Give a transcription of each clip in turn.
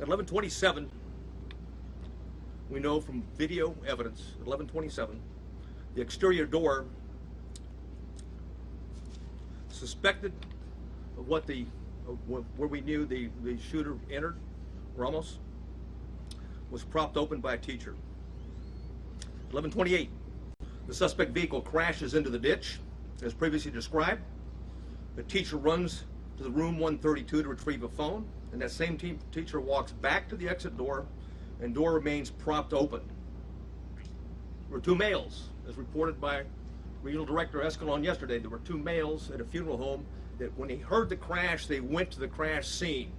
At 11:27, we know from video evidence, at 11:27, the exterior door suspected of where we knew the shooter entered, Ramos, was propped open by a teacher. 11:28, the suspect vehicle crashes into the ditch, as previously described. The teacher runs to the room 132 to retrieve a phone, and that same teacher walks back to the exit door, and door remains propped open. There were two males, as reported by Regional Director Escalon yesterday. There were two males at a funeral home that when they heard the crash, they went to the crash scene.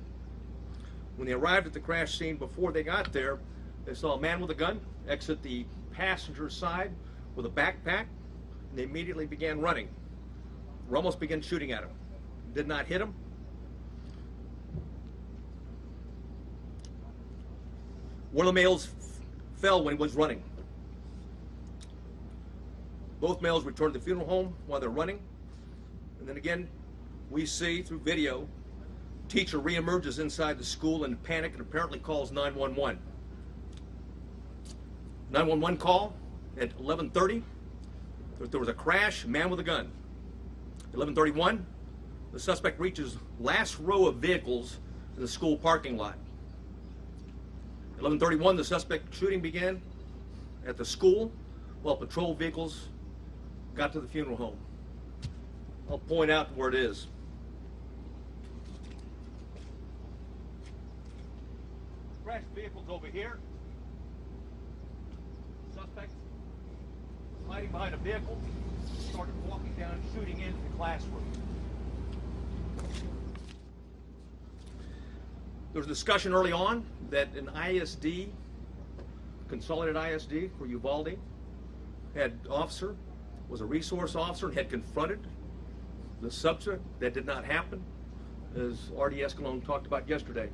When they arrived at the crash scene, before they got there, they saw a man with a gun exit the passenger side with a backpack, and they immediately began running. Ramos began shooting at him. Did not hit him. One of the males fell when he was running. Both males returned to the funeral home while they're running. And then again, we see through video, teacher reemerges inside the school in panic and apparently calls 911. 911 call at 11:30. There was a crash, man with a gun. 11:31, the suspect reaches last row of vehicles in the school parking lot. 11:31, the suspect shooting began at the school while patrol vehicles got to the funeral home. I'll point out where it is. Crashed vehicles over here. Suspect hiding behind a vehicle, started walking down, shooting into the classroom. There was a discussion early on that an ISD, Consolidated ISD for Uvalde, was a resource officer and had confronted the subject. That did not happen, as R.D. Escalon talked about yesterday.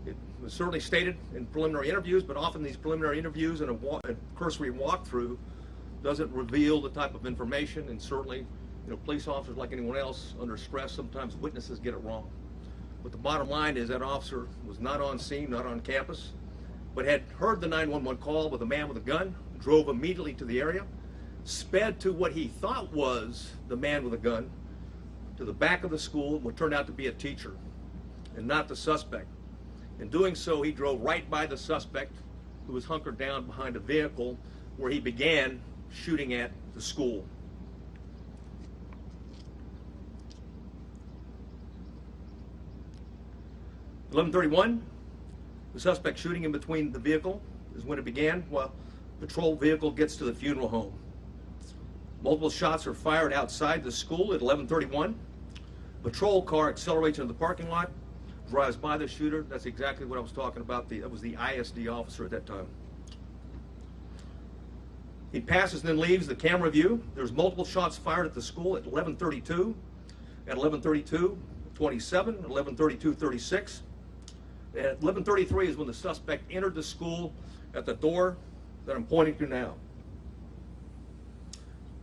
It was certainly stated in preliminary interviews, but often these preliminary interviews and a cursory walkthrough doesn't reveal the type of information, and certainly, police officers, like anyone else, under stress, sometimes witnesses get it wrong. But the bottom line is that officer was not on scene, not on campus, but had heard the 911 call with a man with a gun, drove immediately to the area, sped to what he thought was the man with a gun, to the back of the school, what turned out to be a teacher, and not the suspect. In doing so, he drove right by the suspect, who was hunkered down behind a vehicle, where he began shooting at the school. At 11:31, the suspect shooting in between the vehicle is when it began, while patrol vehicle gets to the funeral home. Multiple shots are fired outside the school at 11:31. Patrol car accelerates into the parking lot, drives by the shooter. That's exactly what I was talking about. That was the ISD officer at that time. He passes and then leaves the camera view. There's multiple shots fired at the school at 11:32, at 11:32:27, at 11:32:36. At 11:33 is when the suspect entered the school at the door that I'm pointing to now.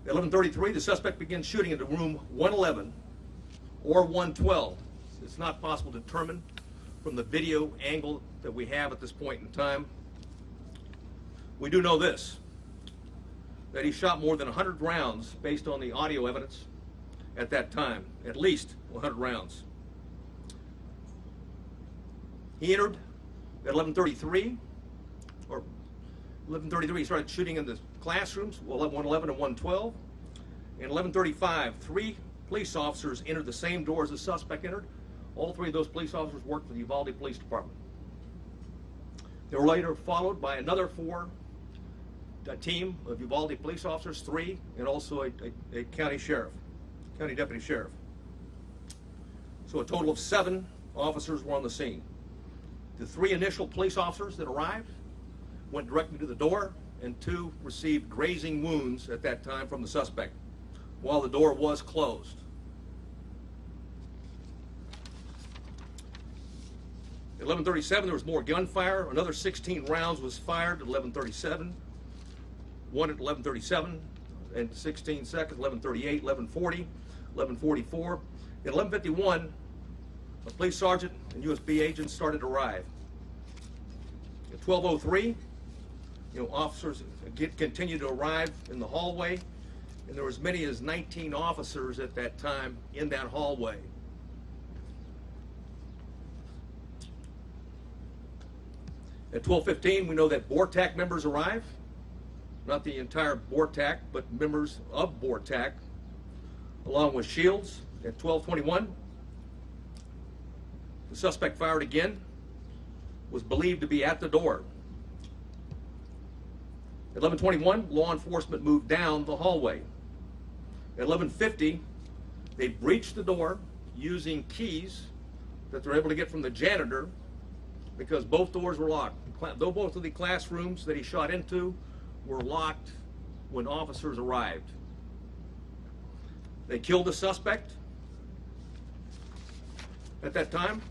At 11:33, the suspect begins shooting into room 111 or 112. It's not possible to determine from the video angle that we have at this point in time. We do know this, that he shot more than 100 rounds based on the audio evidence at that time, at least 100 rounds. He entered at 11:33, or 11:33, he started shooting in the classrooms, 111 and 112. And 11:35, 3 police officers entered the same door as the suspect entered. All 3 of those police officers worked for the Uvalde Police Department. They were later followed by another 4, a team of Uvalde police officers, 3, and also a county deputy sheriff. So a total of 7 officers were on the scene. The 3 initial police officers that arrived went directly to the door, and 2 received grazing wounds at that time from the suspect, while the door was closed. At 11:37, there was more gunfire. Another 16 rounds was fired at 11:37. 1 at 11:37 and 16 seconds, 11:38, 11:40, 11:44. At 11:51, a police sergeant and USB agents started to arrive. At 12:03, officers continue to arrive in the hallway, and there were as many as 19 officers at that time in that hallway. At 12:15, we know that BORTAC members arrive. Not the entire BORTAC, but members of BORTAC, along with Shields. At 12:21, the suspect fired again, was believed to be at the door. At 11:21, law enforcement moved down the hallway. At 11:50, they breached the door using keys that they're able to get from the janitor because both doors were locked. Though both of the classrooms that he shot into were locked when officers arrived. They killed the suspect. At that time,